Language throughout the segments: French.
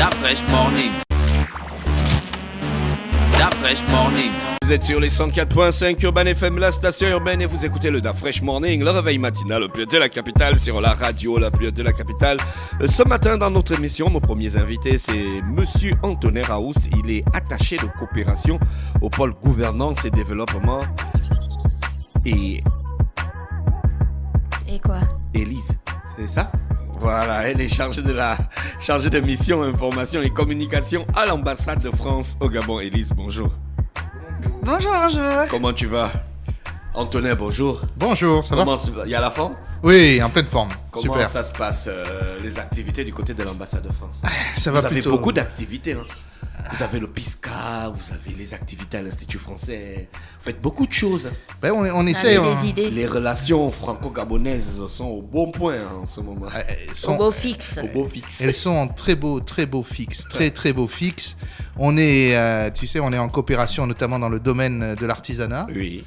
Fresh Morning. Fresh Morning. Vous êtes sur les 104.5 Urban FM, la station urbaine, et vous écoutez le Fresh Morning, le réveil matinal au plus de la capitale, sur la radio la plus de la capitale. Ce matin, dans notre émission, nos premiers invités, c'est Monsieur Antonin Raous. Il est attaché de coopération au pôle gouvernance et développement. Et quoi? Élise, c'est ça? Voilà, elle est chargée de mission, information et communication à l'ambassade de France au Gabon. Élise, bonjour. Bonjour. Comment tu vas? Antonin, bonjour. Bonjour, ça va? Il y a la forme? Oui, en pleine forme. Comment Super. ça se passe, les activités du côté de l'ambassade de France? Ça va Vous avez plutôt. beaucoup d'activités, hein? Vous avez le PISCA, vous avez les activités à l'Institut français. Vous faites beaucoup de choses. Ben, on essaie. Avec des idées. Les relations franco-gabonaises sont au bon point en ce moment. Au beau fixe. Au beau fixe. Elles sont en très beau fixe, très beau fixe. On est, on est en coopération notamment dans le domaine de l'artisanat. Oui.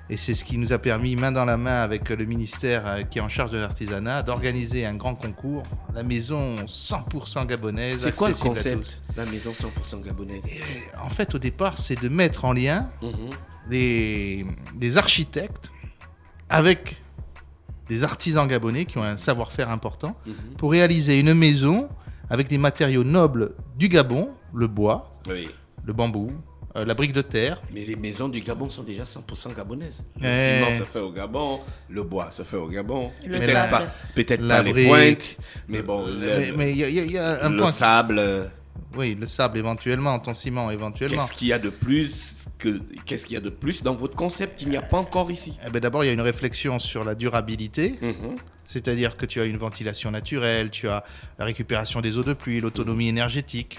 Et c'est ce qui nous a permis, main dans la main avec le ministère qui est en charge de l'artisanat, d'organiser un grand concours, la maison 100% gabonaise. C'est quoi le accessible à concept? La maison 100% gabonaise. tous. En fait, au départ, c'est de mettre en lien des architectes avec des artisans gabonais qui ont un savoir-faire important pour réaliser une maison avec des matériaux nobles du Gabon, le bois, Oui. le bambou, la brique de terre. Mais les maisons du Gabon sont déjà 100% gabonaises. Le Eh. ciment se fait au Gabon, le bois se fait au Gabon. Le Peut-être sable. pas, peut-être La pas les brique. pointes, mais bon, Mais il y a un le point. sable. Oui, le sable éventuellement, ton ciment éventuellement. Qu'est-ce qu'il y a de plus dans votre concept qu'il n'y a pas encore ici? Eh ben, d'abord, il y a une réflexion sur la durabilité, c'est-à-dire que tu as une ventilation naturelle, tu as la récupération des eaux de pluie, l'autonomie énergétique.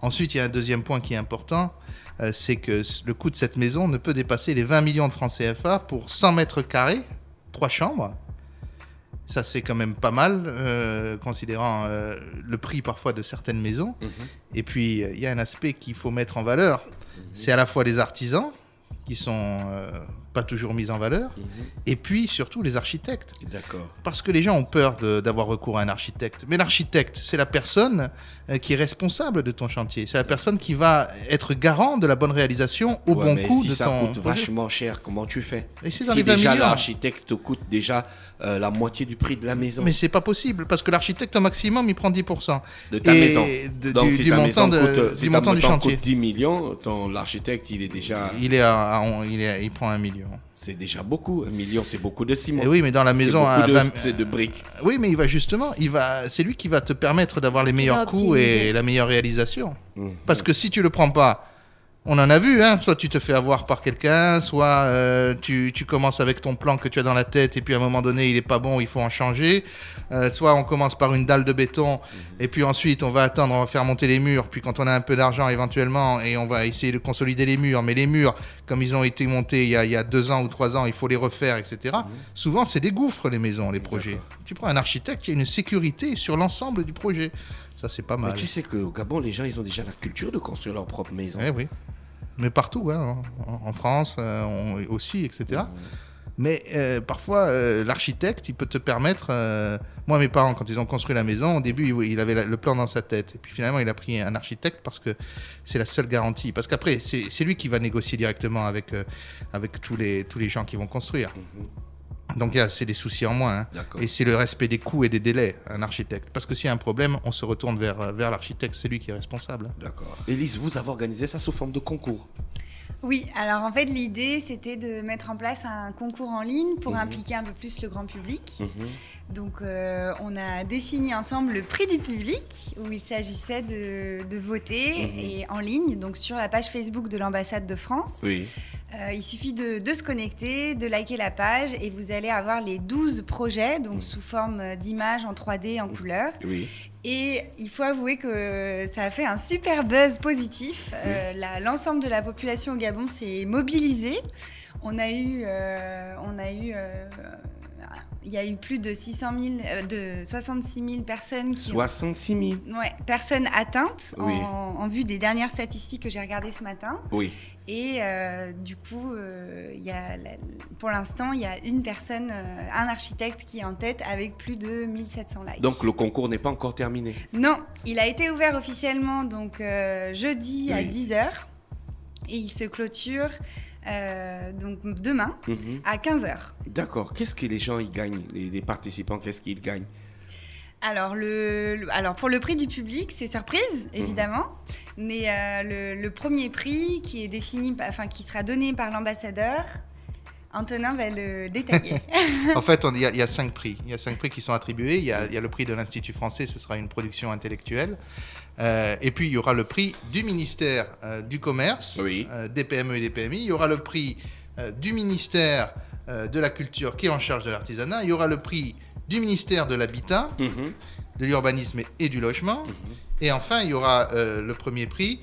Ensuite, il y a un deuxième point qui est important, c'est que le coût de cette maison ne peut dépasser les 20 millions de francs CFA pour 100 mètres carrés, 3 chambres. Ça, c'est quand même pas mal, considérant le prix parfois de certaines maisons. Et puis, il y a un aspect qu'il faut mettre en valeur. C'est à la fois les artisans, qui sont pas toujours mis en valeur, et puis surtout les architectes. D'accord. Parce que les gens ont peur d'avoir recours à un architecte. Mais l'architecte, c'est la personne qui est responsable de ton chantier. C'est la personne qui va être garant de la bonne réalisation au Ouais, bon mais coût si de ça ton coûte projet. vachement cher, comment tu fais? Et c'est dans Si les 20 déjà millions. l'architecte te coûte déjà la moitié du prix de la maison. Mais c'est pas possible, parce que l'architecte, au maximum, il prend 10%. De ta maison. Donc du si ta montant, maison coûte, du montant du chantier. coûte 10 millions, l'architecte il est déjà... Il prend 1 million. C'est déjà beaucoup. 1 million, c'est beaucoup de ciment. Et oui, mais dans la maison, c'est de briques. oui, mais c'est lui qui va te permettre d'avoir les meilleurs coûts optimiser. et la meilleure réalisation. Parce que si tu le prends pas, on en a vu, hein, soit tu te fais avoir par quelqu'un, soit tu commences avec ton plan que tu as dans la tête et puis à un moment donné il est pas bon, il faut en changer. Soit on commence par une dalle de béton et puis ensuite on va attendre, on va faire monter les murs, puis quand on a un peu d'argent éventuellement et on va essayer de consolider les murs, mais les murs comme ils ont été montés il y a 2 ans ou 3 ans, il faut les refaire, etc. Souvent c'est des gouffres les maisons, les projets. Tu prends un architecte, il y a une sécurité sur l'ensemble du projet. Ça c'est pas mal. Mais tu sais qu'au Gabon, les gens, ils ont déjà la culture de construire leur propre maison. Eh oui. Mais partout, hein, en France aussi, etc. Mais parfois, l'architecte, il peut te permettre... moi, mes parents, quand ils ont construit la maison, au début, il avait le plan dans sa tête. Et puis finalement, il a pris un architecte parce que c'est la seule garantie. Parce qu'après, c'est lui qui va négocier directement avec tous les gens qui vont construire. Donc, c'est des soucis en moins. Hein. D'accord. Et c'est le respect des coûts et des délais, un architecte. Parce que s'il y a un problème, on se retourne vers l'architecte. C'est lui qui est responsable. D'accord. Élise, vous avez organisé ça sous forme de concours. Oui, alors en fait l'idée c'était de mettre en place un concours en ligne pour impliquer un peu plus le grand public. Donc on a défini ensemble le prix du public où il s'agissait de voter et en ligne, donc sur la page Facebook de l'ambassade de France. Oui. Il suffit de se connecter, de liker la page et vous allez avoir les 12 projets, donc sous forme d'images en 3D, en couleur. Oui. Et il faut avouer que ça a fait un super buzz positif. L'ensemble de la population au Gabon s'est mobilisée. On a eu il y a eu plus de 66 000 personnes 66 000. Personnes atteintes Oui. en vue des dernières statistiques que j'ai regardées ce matin. Oui. Et du coup, pour l'instant, il y a une personne, un architecte qui est en tête avec plus de 1700 likes. Donc le concours n'est pas encore terminé. Non, il a été ouvert officiellement donc jeudi à Oui. 10h et il se clôture donc demain à 15h. D'accord. Qu'est-ce que les gens y gagnent, les participants, qu'est-ce qu'ils gagnent? Alors, pour le prix du public, c'est surprise, évidemment. Mais le premier prix qui est défini, qui sera donné par l'ambassadeur, Antonin va le détailler. En fait, il y a 5 prix. Il y a 5 prix qui sont attribués. Il y a le prix de l'Institut français, ce sera une production intellectuelle. Et puis, il y aura le prix du ministère du Commerce, Oui. des PME et des PMI. Il y aura le prix du ministère de la Culture qui est en charge de l'artisanat. Il y aura le prix du ministère de l'Habitat, de l'Urbanisme et du Logement. Et enfin, il y aura le premier prix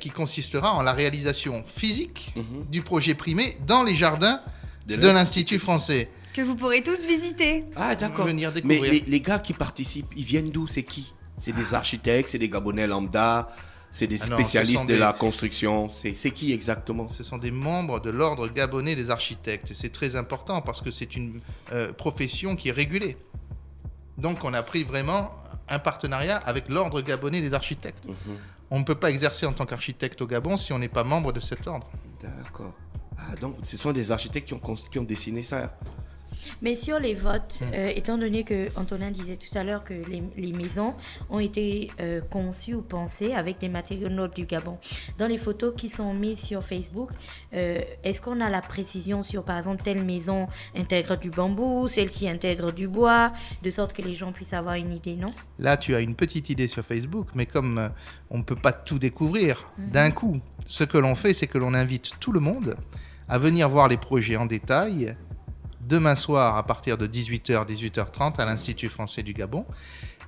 qui consistera en la réalisation physique du projet primé dans les jardins de l'Institut français. Que vous pourrez tous visiter. Ah, d'accord. Venir Mais découvrir. les gars qui participent, ils viennent d'où? C'est qui? C'est des architectes, c'est des Gabonais lambda, c'est des Ah non, spécialistes ce sont de des- la construction. C'est qui exactement? Ce sont des membres de l'ordre gabonais des architectes. Et c'est très important parce que c'est une profession qui est régulée. Donc on a pris vraiment un partenariat avec l'ordre gabonais des architectes. On ne peut pas exercer en tant qu'architecte au Gabon si on n'est pas membre de cet ordre. D'accord. Ah, donc ce sont des architectes qui ont dessiné ça. Mais sur les votes, étant donné que Antonin disait tout à l'heure que les maisons ont été conçues ou pensées avec des matériaux nobles du Gabon, dans les photos qui sont mises sur Facebook, est-ce qu'on a la précision sur, par exemple, telle maison intègre du bambou, celle-ci intègre du bois, de sorte que les gens puissent avoir une idée, non? Là, tu as une petite idée sur Facebook, mais comme on ne peut pas tout découvrir d'un coup, ce que l'on fait, c'est que l'on invite tout le monde à venir voir les projets en détail demain soir à partir de 18h, 18h30 à l'Institut français du Gabon.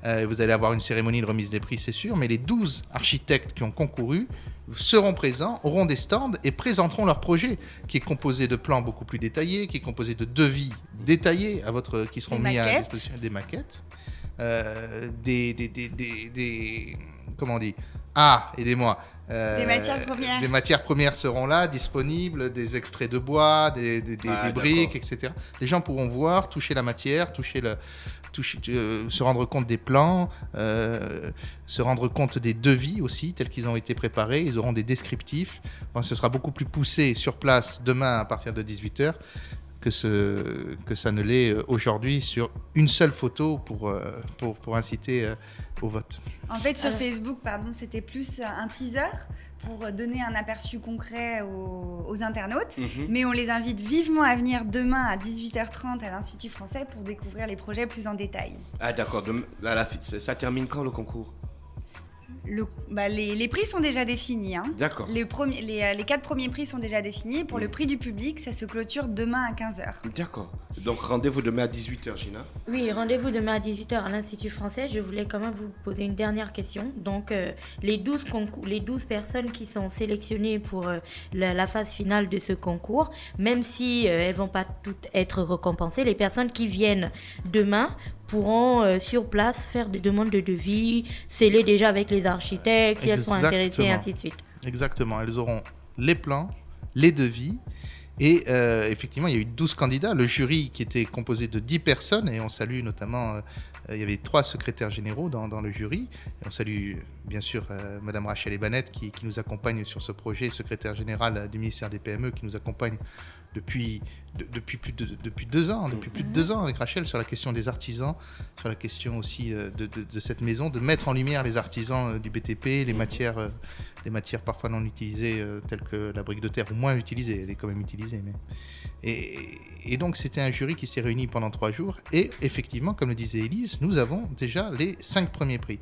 Vous allez avoir une cérémonie de remise des prix, c'est sûr, mais les 12 architectes qui ont concouru seront présents, auront des stands et présenteront leur projet, qui est composé de plans beaucoup plus détaillés, qui est composé de devis détaillés qui seront mis à disposition, des maquettes, comment on dit? Ah, aidez-moi. Des matières premières. Des matières premières seront là, disponibles, des extraits de bois, des briques, etc. Les gens pourront voir, toucher la matière, se rendre compte des plans, se rendre compte des devis aussi, tels qu'ils ont été préparés. Ils auront des descriptifs. Bon, ce sera beaucoup plus poussé sur place demain à partir de 18h que ça ne l'est aujourd'hui sur une seule photo pour inciter au vote. En fait, sur Facebook, c'était plus un teaser pour donner un aperçu concret aux internautes. Mais on les invite vivement à venir demain à 18h30 à l'Institut français pour découvrir les projets plus en détail. Ah, d'accord. Ça termine quand le concours? Les prix sont déjà définis. D'accord. Les 4 premiers prix sont déjà définis. Pour le prix du public, ça se clôture demain à 15h. D'accord. Donc rendez-vous demain à 18h, Gina. Oui, rendez-vous demain à 18h à l'Institut français. Je voulais quand même vous poser une dernière question. Donc, les 12 personnes qui sont sélectionnées pour la phase finale de ce concours, même si elles ne vont pas toutes être récompensées, les personnes qui viennent demain pourront sur place faire des demandes de devis, sceller déjà avec les architectes, si elles sont intéressées, et ainsi de suite. Exactement, elles auront les plans, les devis. Et effectivement, il y a eu 12 candidats. Le jury qui était composé de 10 personnes, et on salue notamment, il y avait 3 secrétaires généraux dans le jury. Et on salue bien sûr Madame Rachel Ebanette qui nous accompagne sur ce projet, secrétaire générale du ministère des PME, qui nous accompagne depuis plus de 2 ans avec Rachel sur la question des artisans, sur la question aussi de cette maison, de mettre en lumière les artisans du BTP, les matières parfois non utilisées telles que la brique de terre, ou moins utilisée, elle est quand même utilisée. Et donc c'était un jury qui s'est réuni pendant 3 jours et effectivement, comme le disait Élise, nous avons déjà les 5 premiers prix.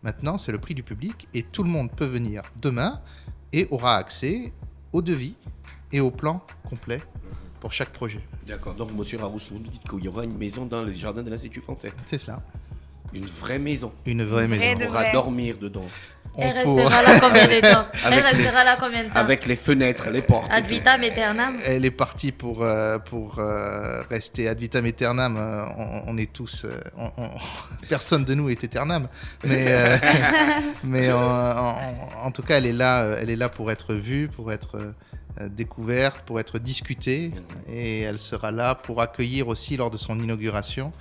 Maintenant, c'est le prix du public et tout le monde peut venir demain et aura accès au devis et au plan complet pour chaque projet. D'accord. Donc, monsieur Rarousse, vous nous dites qu'il y aura une maison dans les jardins de l'Institut français. C'est cela. Une vraie maison. Une vraie maison. On pourra dormir dedans. Elle restera là combien de temps? Elle Avec les- restera là combien de temps? Avec les fenêtres, les portes. Ad vitam aeternam. Elle est partie pour rester ad vitam aeternam. On est tous. Personne de nous est éternam. Mais en tout cas, elle est là pour être vue, pour être découverte, pour être discutée. Et elle sera là pour accueillir aussi lors de son inauguration.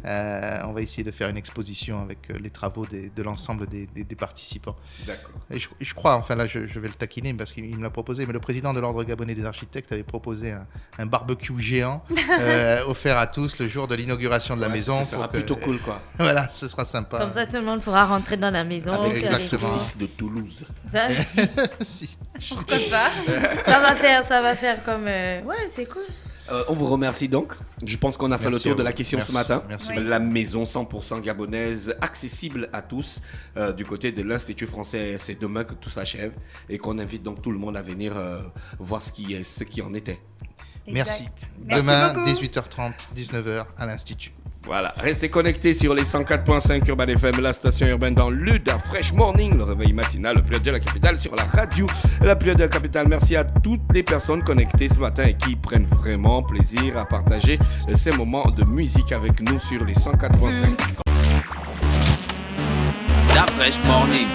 On va essayer de faire une exposition avec les travaux de l'ensemble des participants. D'accord. Et je crois, enfin là je vais le taquiner parce qu'il me l'a proposé, mais le président de l'Ordre gabonais des architectes avait proposé un barbecue géant offert à tous le jour de l'inauguration de la maison. Ça sera pour que- plutôt cool, quoi. Voilà, ce sera sympa. Comme ça, tout le monde pourra rentrer dans la maison. Avec faire la les exactement. cours. saucisse de Toulouse. Ça, Si. Pourquoi pas? ça va faire comme... Ouais, c'est cool. On vous remercie donc. Je pense qu'on a fait le Merci tour à de la vous. question Merci. ce matin. Merci. Oui. La maison 100% gabonaise, accessible à tous, du côté de l'Institut français. C'est demain que tout s'achève et qu'on invite donc tout le monde à venir voir ce qui en était. Merci. Exact. Demain, beaucoup. 18h30, 19h à l'Institut. Voilà, restez connectés sur les 104.5 Urban FM, la station urbaine dans le Da Fresh Morning, le réveil matinal, le plus de la capitale sur la radio, la plus de la capitale. Merci à toutes les personnes connectées ce matin et qui prennent vraiment plaisir à partager ces moments de musique avec nous sur les 104.5. Da Fresh Morning.